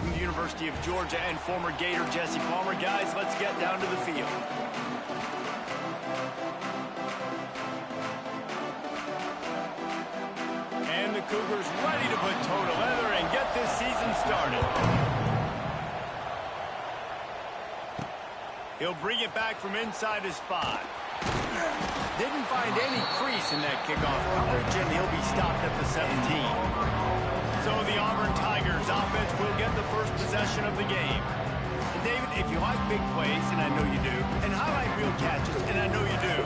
from the University of Georgia and former Gator Jesse Palmer. Guys, let's get down to the field. And the Cougars ready to put toe to leather and get this season started. He'll bring it back from inside his 5. Didn't find any crease in that kickoff coverage, and he'll be stopped at the 17. So the Auburn Tigers offense will get the first possession of the game. And David, if you like big plays, and I know you do, and highlight reel catches, and I know you do,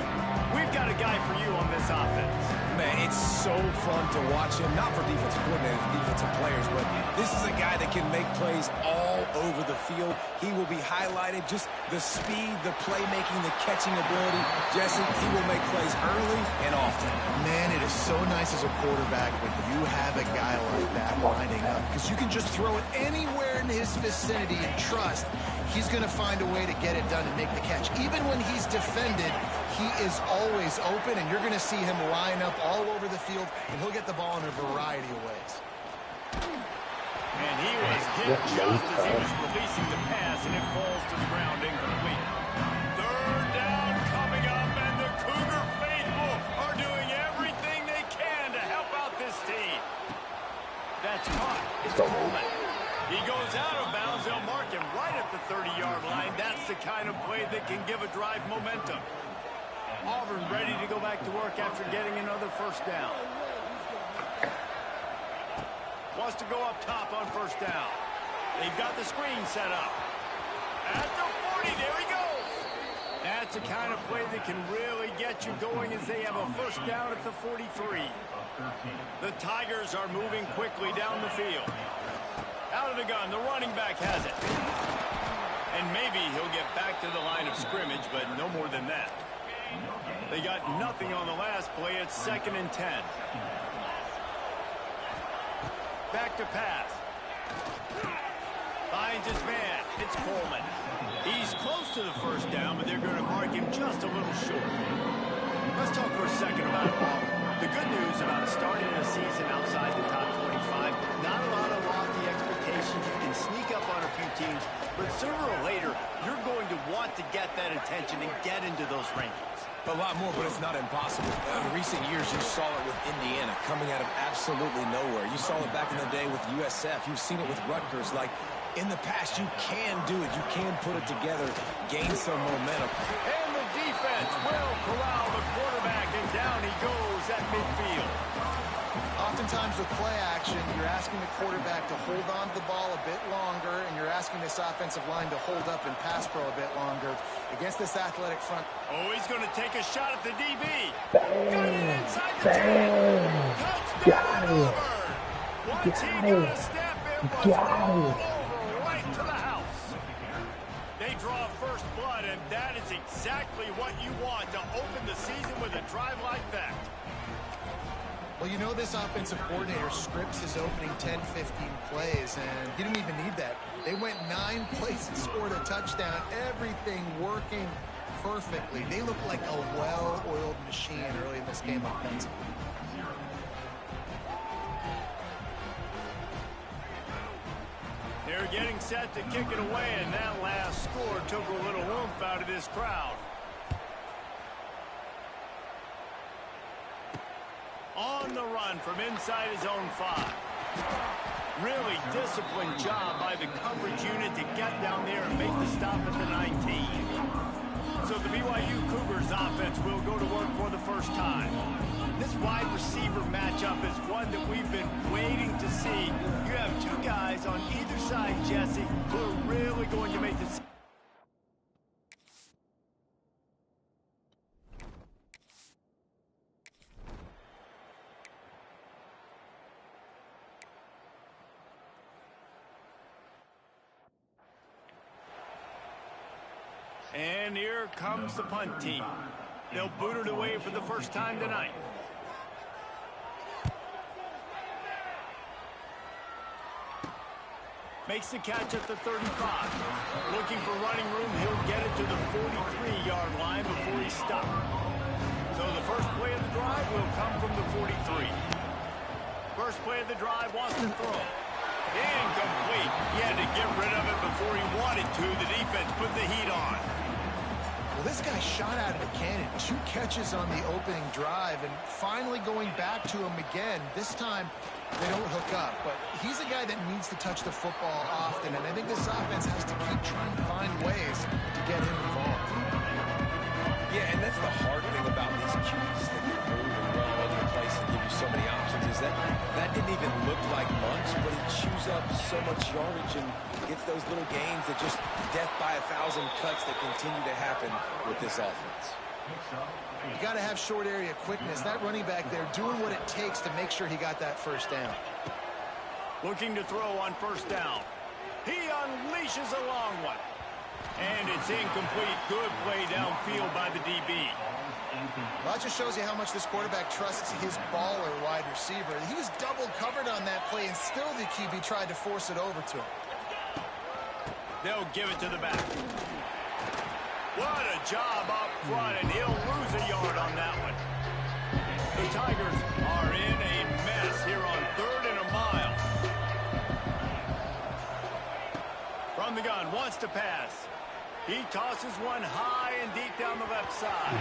we've got a guy for you on this offense. Man, it's so fun to watch him, not for defensive coordinators, defensive players, but this is a guy that can make plays all over the field. He will be highlighted, just the speed, the playmaking, the catching ability. Jesse, he will make plays early and often. Man, it is so nice as a quarterback when you have a guy like that lining up, because you can just throw it anywhere in his vicinity and trust he's going to find a way to get it done and make the catch. Even when he's defended, he is always open, and you're going to see him line up all over the field, and he'll get the ball in a variety of ways. And he was hit just as he was releasing the pass, and it falls to the ground incomplete. Third down coming up, and the Cougar faithful are doing everything they can to help out this team. That's caught. It's Coleman. He goes out of bounds. They'll mark him right at the 30-yard line. That's the kind of play that can give a drive momentum. Auburn ready to go back to work after getting another first down. Wants to go up top on first down. They've got the screen set up. At the 40, there he goes. That's the kind of play that can really get you going as they have a first down at the 43. The Tigers are moving quickly down the field. Out of the gun, the running back has it. And maybe he'll get back to the line of scrimmage, but no more than that. They got nothing on the last play. It's 2nd and 10. Back to pass. Finds his man. It's Coleman. He's close to the first down, but they're going to mark him just a little short. Let's talk for a second about Auburn. The good news about starting the season outside the top 25, not a lot of lofty expectations. You can sneak up on a few teams, but sooner or later, you're going to want to get that attention and get into those rankings. A lot more, but it's not impossible. In recent years, you saw it with Indiana coming out of absolutely nowhere. You saw it back in the day with USF. You've seen it with Rutgers. Like, in the past, you can do it. You can put it together, gain some momentum. And the defense will corral the quarterback, and down he goes at midfield. Oftentimes with play action, you're asking the quarterback to hold on to the ball a bit longer, and you're asking this offensive line to hold up and pass pro a bit longer against this athletic front. Oh, he's going to take a shot at the DB. Got it inside the 10. Touchdown, Auburn. Once he got a step, it was all over right to the house. They draw first blood, and that is exactly what you want to open the season with a drive like that. Well, you know this offensive coordinator scripts his opening 10, 15 plays, and he didn't even need that. They went 9 plays and scored a touchdown. Everything working perfectly. They look like a well-oiled machine early in this game offensively. They're getting set to kick it away, and that last score took a little oomph out of this crowd. On the run from inside his own 5. Really disciplined job by the coverage unit to get down there and make the stop at the 19. So the BYU Cougars offense will go to work for the first time. This wide receiver matchup is one that we've been waiting to see. You have 2 guys on either side, Jesse, who are really going to make this. And here comes the punt team. They'll boot it away for the first time tonight. Makes the catch at the 35. Looking for running room, he'll get it to the 43-yard line before he's stopped. So the first play of the drive will come from the 43. First play of the drive wants to throw. Incomplete. He had to get rid of it before he wanted to. The defense put the heat on. Well, this guy shot out of a cannon. 2 catches on the opening drive, and finally going back to him again. This time, they don't hook up. But he's a guy that needs to touch the football often, and I think this offense has to keep trying to find ways to get him involved. Yeah, and that's the hard thing about these QBs that can move and run all over the place and give you so many options is that didn't even look like much, but he chews up so much yardage and gets those little gains that just death by 1,000 cuts that continue to happen with this offense. You got to have short area quickness. That running back there doing what it takes to make sure he got that first down. Looking to throw on first down. He unleashes a long one. And it's incomplete. Good play downfield by the DB. Well, that just shows you how much this quarterback trusts his baller wide receiver. He was double covered on that play, and still the QB tried to force it over to him. They'll give it to the back. What a job up front, and he'll lose a yard on that one. The Tigers are in a mess here on 3rd and a mile. From the gun, wants to pass. He tosses one high and deep down the left side.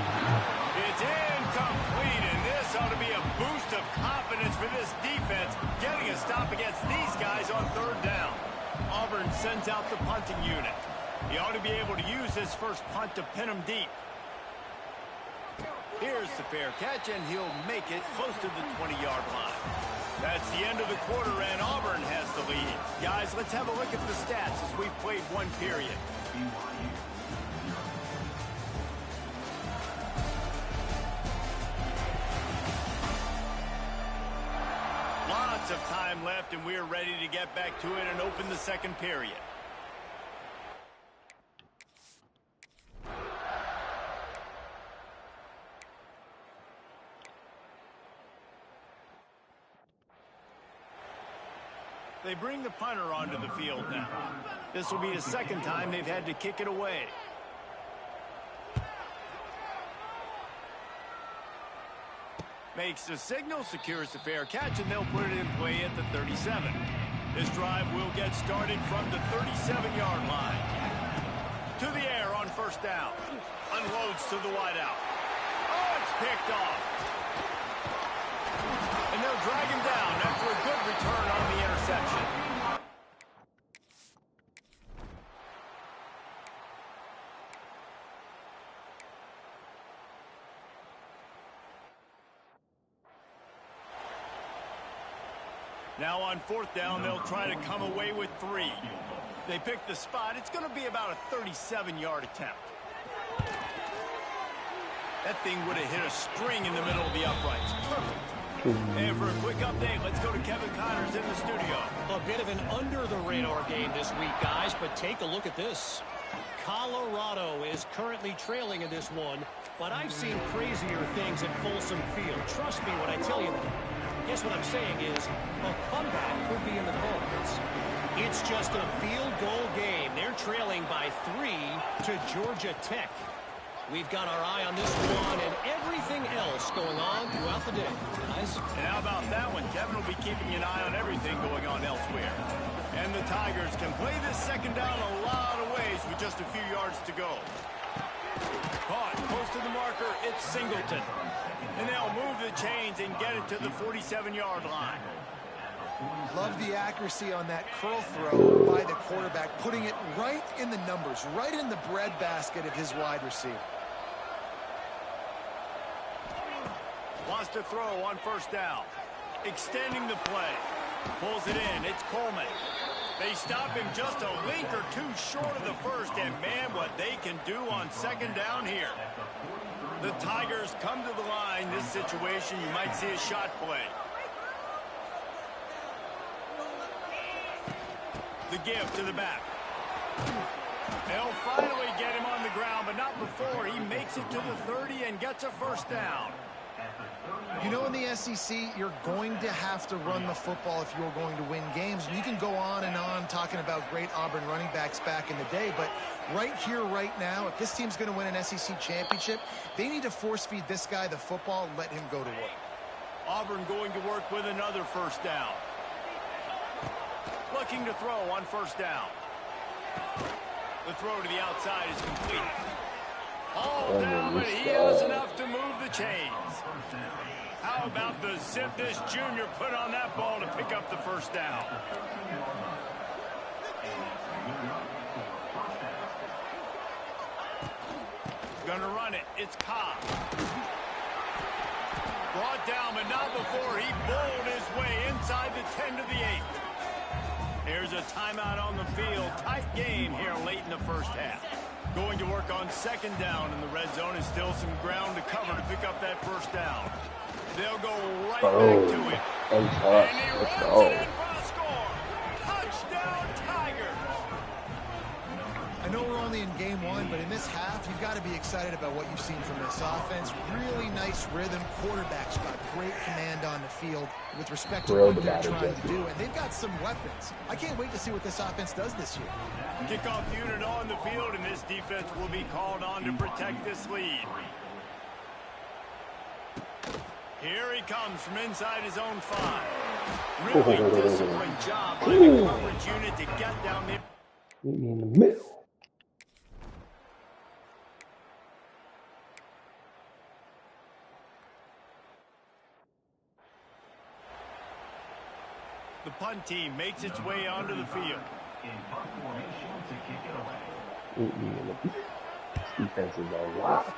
It's incomplete, and this ought to be a boost of confidence for this defense, getting a stop against these guys on 3rd down. Auburn sends out the punting unit. He ought to be able to use his first punt to pin him deep. Here's the fair catch, and he'll make it close to the 20-yard line. That's the end of the quarter, and Auburn has the lead. Guys, let's have a look at the stats as we've played one period. Lots of time left, and we're ready to get back to it and open the second period. They bring the punter onto the field now. This will be the second time they've had to kick it away. Makes the signal, secures the fair catch, and they'll put it in play at the 37. This drive will get started from the 37-yard line. To the air on first down. Unloads to the wideout. Oh, it's picked off. And they'll drag him down after a good return on the interception. Now on 4th down, they'll try to come away with 3. They pick the spot. It's going to be about a 37-yard attempt. That thing would have hit a string in the middle of the uprights. Perfect. And for a quick update, let's go to Kevin Connors in the studio. A bit of an under-the-radar game this week, guys, but take a look at this. Colorado is currently trailing in this one, but I've seen crazier things at Folsom Field. Trust me when I tell you that. Guess what I'm saying is a comeback could be in the cards. It's just a field goal game. They're trailing by 3 to Georgia Tech. We've got our eye on this one and everything else going on throughout the day, guys. And how about that one? Kevin will be keeping an eye on everything going on elsewhere. And the Tigers can play this second down a lot of ways with just a few yards to go. Caught close to the marker, it's Singleton. And they'll move the chains and get it to the 47-yard line. Love the accuracy on that curl throw by the quarterback, putting it right in the numbers, right in the breadbasket of his wide receiver. Wants to throw on first down. Extending the play. Pulls it in. It's Coleman. They stop him just a link or two short of the first, and man, what they can do on second down here. The Tigers come to the line. This situation, you might see a shot play. The give to the back. They'll finally get him on the ground, but not before he makes it to the 30 and gets a first down. You know, in the SEC, you're going to have to run the football if you're going to win games. You can go on and on talking about great Auburn running backs back in the day, but right here, right now, if this team's going to win an SEC championship, they need to force-feed this guy the football and let him go to work. Auburn going to work with another first down. Looking to throw on first down. The throw to the outside is complete. All down, but he has enough to move the chains. How about the zip this junior put on that ball to pick up the first down? Gonna run it. It's Cobb. Brought down, but not before he bowled his way inside the 10 to the 8. Here's a timeout on the field. Tight game here late in the first half. Going to work on second down in the red zone is still some ground to cover to pick up that first down. They'll go right back to it. And he runs it in for the score. Touchdown, Tigers. I know we're only in game one, but in this half, you've got to be excited about what you've seen from this offense. Really nice rhythm. Quarterback's got great command on the field with respect to what they're trying to do, and they've got some weapons. I can't wait to see what this offense does this year. Kickoff unit on the field, and this defense will be called on to protect this lead. Here he comes from inside his own 5. Really disciplined job by the coverage unit to get down there. In the middle. The punt team makes its way onto the field. This defense is on lock.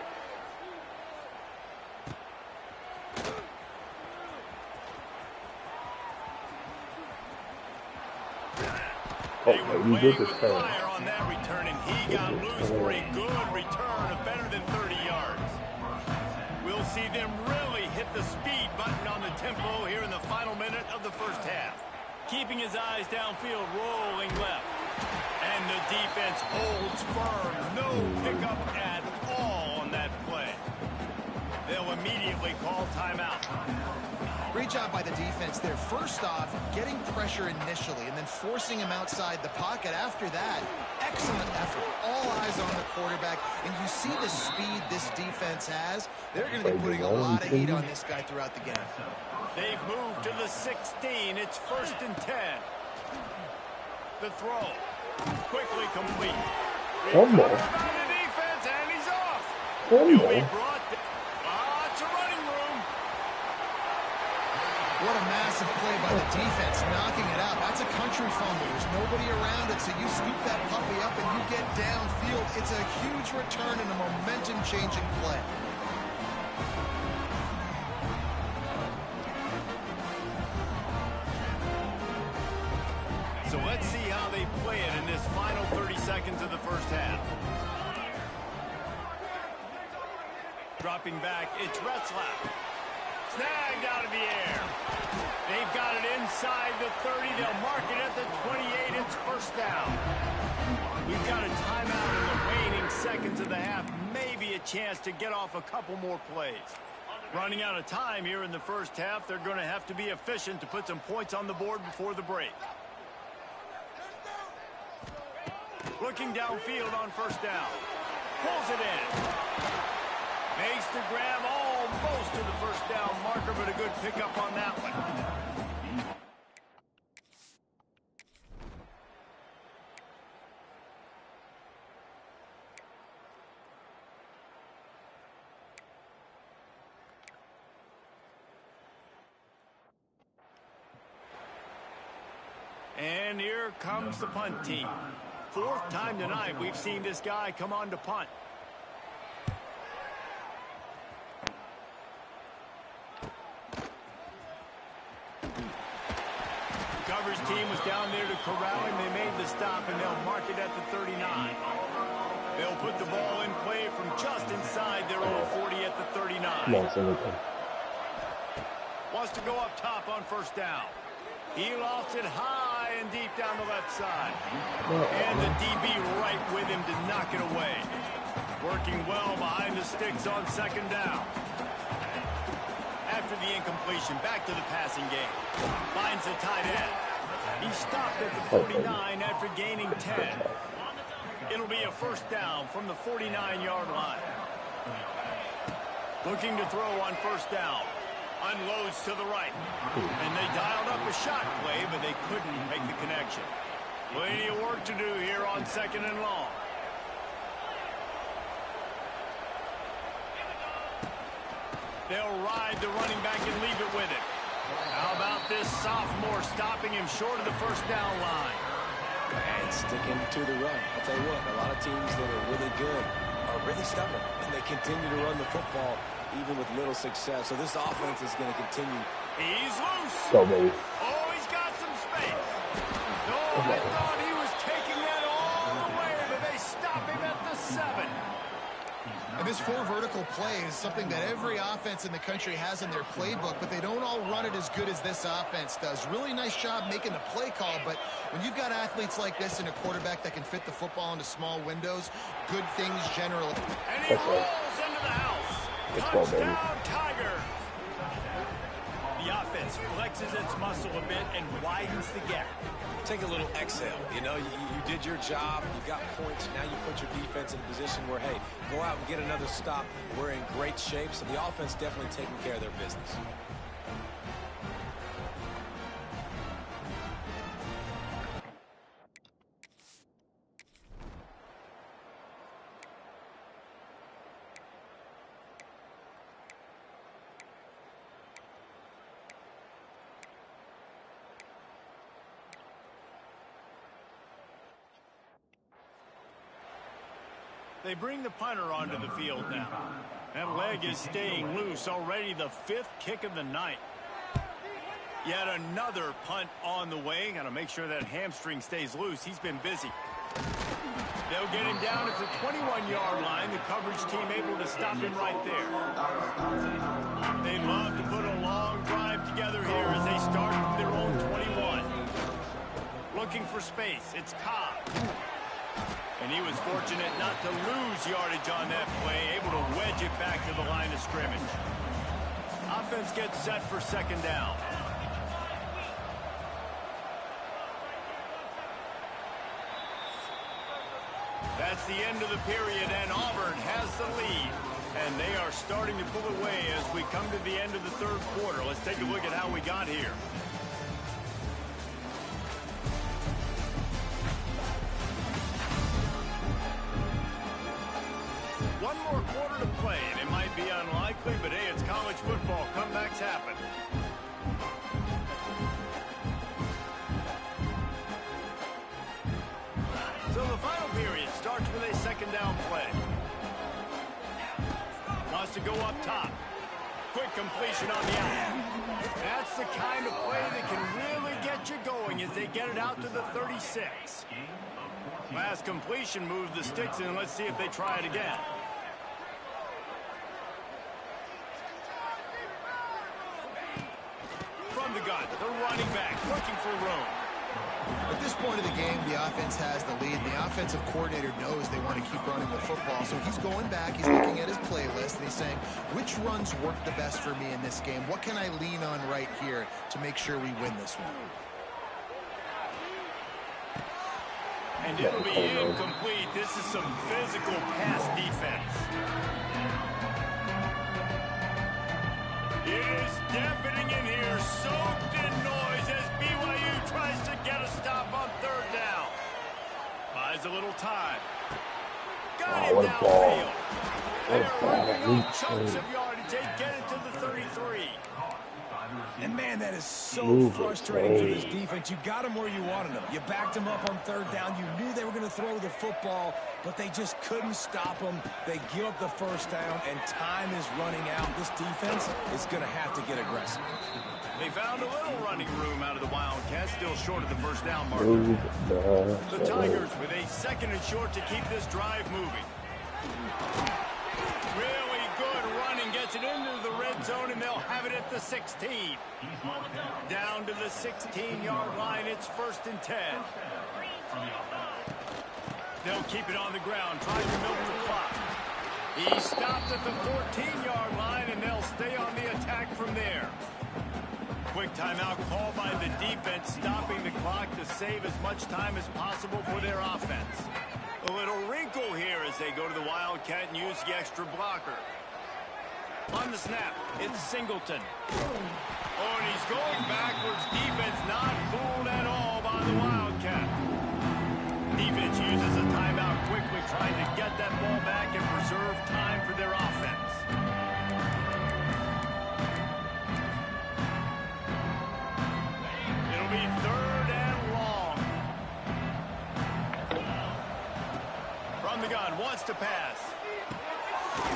Okay, you did this fire on that return, and he got loose for a good return of better than 30 yards. We'll see them really hit the speed button on the tempo here in the final minute of the first half. Keeping his eyes downfield, rolling left. And the defense holds firm. No pickup at all on that play. They'll immediately call timeout. Great job by the defense there. First off, getting pressure initially and then forcing him outside the pocket. After that, excellent effort. All eyes on the quarterback. And you see the speed this defense has. They're going to be putting a lot of heat on this guy throughout the game. They've moved to the 16. It's 1st and 10. The throw. Quickly complete. Combo. By the defense, and he's off. Combo. He'll be brought to running room. What a massive play by the defense, knocking it out. That's a country fumble. There's nobody around it, so you scoop that puppy up and you get downfield. It's a huge return and a momentum-changing play. So let's see how they play it in this final 30 seconds of the first half. Dropping back, it's Retzlaff. Snagged out of the air. They've got it inside the 30. They'll mark it at the 28. It's first down. We've got a timeout in the waning seconds of the half. Maybe a chance to get off a couple more plays. Running out of time here in the first half. They're going to have to be efficient to put some points on the board before the break. Looking downfield on first down. Pulls it in. Makes the grab almost to the first down marker, but a good pickup on that one. And here comes the punt team. 4th time tonight we've seen this guy come on to punt. The coverage team was down there to corral him. They made the stop, and they'll mark it at the 39. They'll put the ball in play from just inside their own 40 at the 39. Wants to go up top on first down. He lost it high and deep down the left side. And the DB right with him to knock it away. Working well behind the sticks on second down. After the incompletion, back to the passing game. Finds the tight end. He stopped at the 49 after gaining 10. It'll be a first down from the 49-yard line. Looking to throw on first down. Unloads to the right. And they dialed up a shot play, but they couldn't make the connection. Plenty of work to do here on 2nd and long. They'll ride the running back and leave it with it. How about this sophomore stopping him short of the first down line? And sticking to the run. I'll tell you what, a lot of teams that are really good are really stubborn, and they continue to run the football even with little success. So this offense is going to continue. He's loose. Go, baby. Oh, he's got some space. Oh, I thought he was taking that all the way, but they stop him at the 7. And this 4 vertical play is something that every offense in the country has in their playbook, but they don't all run it as good as this offense does. Really nice job making the play call, but when you've got athletes like this and a quarterback that can fit the football into small windows, good things generally. And he rolls into the house. Touchdown, Tiger. The offense flexes its muscle a bit and widens the gap. Take a little exhale. You know, you did your job. You got points. Now you put your defense in a position where, hey, go out and get another stop. We're in great shape. So the offense definitely taking care of their business. They bring the punter onto the field now. That leg is staying loose. Already the 5th kick of the night. Yet another punt on the way. Got to make sure that hamstring stays loose. He's been busy. They'll get him down at the 21-yard line. The coverage team able to stop him right there. They'd love to put a long drive together here as they start from their own 21. Looking for space. It's Cobb. And he was fortunate not to lose yardage on that play, able to wedge it back to the line of scrimmage. Offense gets set for 2nd down. That's the end of the period, and Auburn has the lead. And they are starting to pull away as we come to the end of the 3rd quarter. Let's take a look at how we got here. One more quarter to play, and it might be unlikely, but hey, it's college football. Comebacks happen. So the final period starts with a 2nd down play. Wants to go up top. Quick completion on the out. That's the kind of play that can really get you going as they get it out to the 36. Last completion moved the sticks in. Let's see if they try it again. From the gun, the running back looking for room. At this point of the game, the offense has the lead. The offensive coordinator knows they want to keep running the football. So he's going back, he's looking at his playlist, and he's saying, which runs work the best for me in this game? What can I lean on right here to make sure we win this one? And it'll be incomplete. This is some physical pass defense. It is deafening in here, soaked in noise as BYU tries to get a stop on 3rd down. Buys a little time. Got him downfield. They're running off chunks of yardage. They get it to the 33. And, man, that is so frustrating for this defense. You got them where you wanted them. You backed them up on 3rd down. You knew they were going to throw the football, but they just couldn't stop them. They give up the 1st down, and time is running out. This defense is going to have to get aggressive. They found a little running room out of the Wildcats, still short of the 1st down marker. The Tigers with a 2nd and short to keep this drive moving. Really good running, gets it into the red zone, and they'll have it at the 16. Down to the 16-yard line, it's 1st and 10. They'll keep it on the ground, trying to milk the clock. He stopped at the 14-yard line, and they'll stay on the attack from there. Quick timeout called by the defense, stopping the clock to save as much time as possible for their offense. A little wrinkle here as they go to the Wildcat and use the extra blocker. On the snap, it's Singleton. Oh, and he's going backwards. Defense not fooled at all by the Wildcat. Defense uses a timeout quickly, trying to get that ball back and preserve time for their offense. It'll be 3rd and long. From the gun, wants to pass.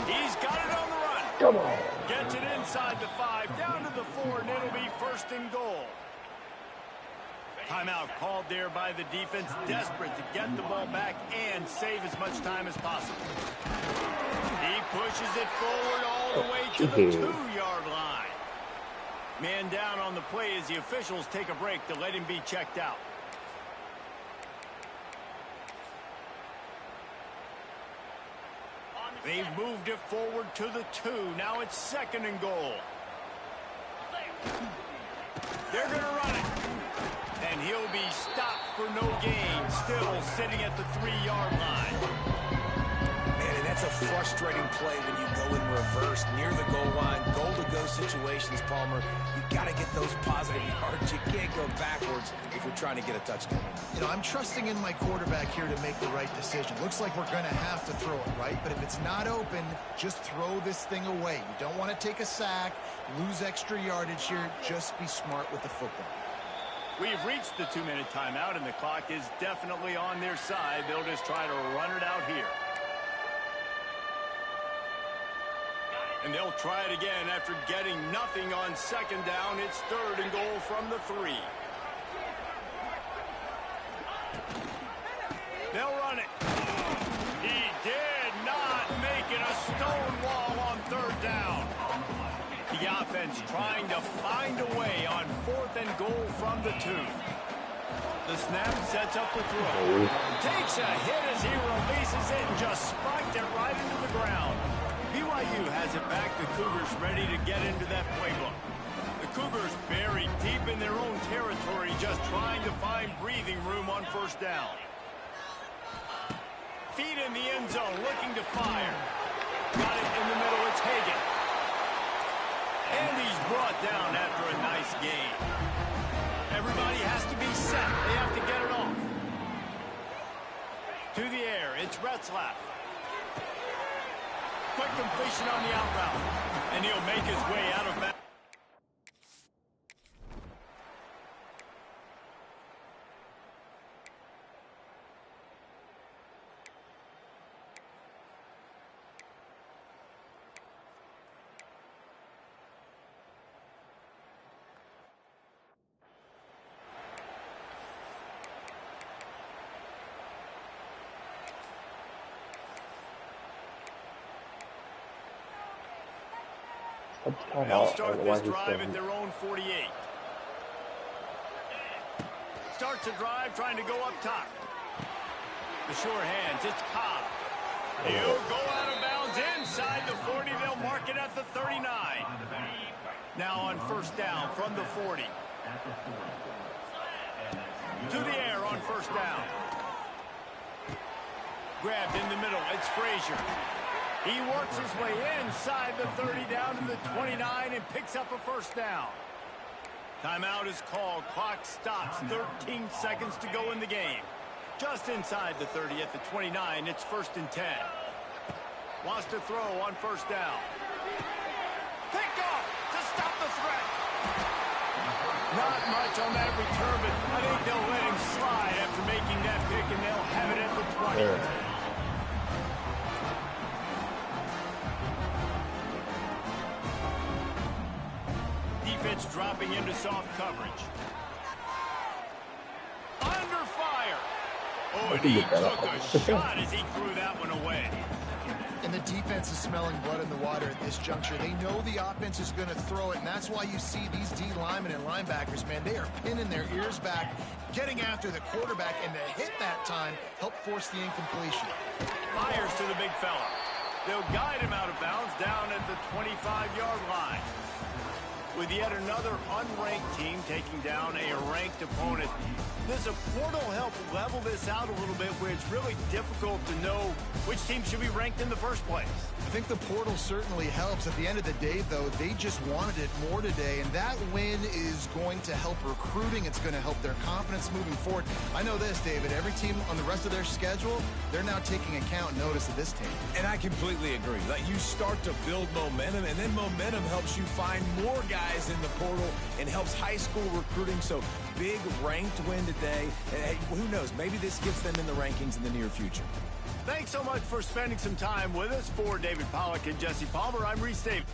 He's got it on the run. Come on. Gets it inside the 5, down to the 4, and it'll be 1st and goal. Timeout called there by the defense, desperate to get the ball back and save as much time as possible. He pushes it forward all the way to the 2-yard line. Man down on the play as the officials take a break to let him be checked out. They've moved it forward to the 2. Now it's 2nd and goal. They're going to run it. And he'll be stopped for no gain, still sitting at the 3-yard line. Man, and that's a frustrating play when you go in reverse near the goal line. Goal-to-go situations, Palmer. You got to get those positive yards. You can't go backwards if you're trying to get a touchdown. You know, I'm trusting in my quarterback here to make the right decision. Looks like we're going to have to throw it, right? But if it's not open, just throw this thing away. You don't want to take a sack, lose extra yardage here. Just be smart with the football. We've reached the 2-minute timeout, and the clock is definitely on their side. They'll just try to run it out here. And they'll try it again after getting nothing on 2nd down. It's 3rd and goal from the 3. They'll run it. He did not make it a stone wall on 3rd down. The offense trying to find a way on 4th and goal from the 2. The snap sets up the throw. Takes a hit as he releases it and just spiked it right into the ground. BYU has it back. The Cougars ready to get into that playbook. The Cougars buried deep in their own territory, just trying to find breathing room on 1st down. Feet in the end zone, looking to fire. Got it in the middle. It's Hagan. And he's brought down after a nice gain. Everybody has to be set. They have to get it off. To the air, it's Retzlaff. Quick completion on the out route. And he'll make his way out of bounds. They'll start this drive at their own 48. Starts a drive trying to go up top. The sure hands, it's Cobb. He'll go out of bounds inside the 40. They'll mark it at the 39. Now on 1st down from the 40. To the air on 1st down. Grabbed in the middle, it's Frazier. He works his way inside the 30 down to the 29 and picks up a 1st down. Timeout is called. Clock stops. 13 seconds to go in the game. Just inside the 30 at the 29. It's 1st and 10. Wants to throw on 1st down. Pick off to stop the threat. Not much on that return, but I think they'll let him slide after making that pick, and they'll have it at the 20. There. Defense dropping into soft coverage. Under fire. Oh, and he took a shot as he threw that one away. And the defense is smelling blood in the water at this juncture. They know the offense is going to throw it, and that's why you see these D linemen and linebackers, man, they are pinning their ears back, getting after the quarterback, and the hit that time helped force the incompletion. Fires to the big fella. They'll guide him out of bounds down at the 25-yard line. with yet another unranked team taking down a ranked opponent. Does a portal help level this out a little bit where it's really difficult to know which team should be ranked in the first place? I think the portal certainly helps. At the end of the day, though, they just wanted it more today, and that win is going to help recruiting. It's going to help their confidence moving forward. I know this, David, every team on the rest of their schedule, they're now taking account and notice of this team. And I completely agree. Like, you start to build momentum, and then momentum helps you find more guys in the portal and helps high school recruiting. So big ranked win today. And hey, who knows? Maybe this gets them in the rankings in the near future. Thanks so much for spending some time with us. For David Pollack and Jesse Palmer, I'm Reese Davis.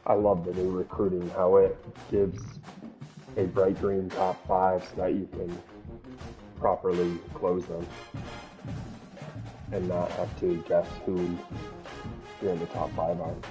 I love the new recruiting, how it gives a bright green top 5 so that you can properly close them and not have to guess who you're in the top 5 on.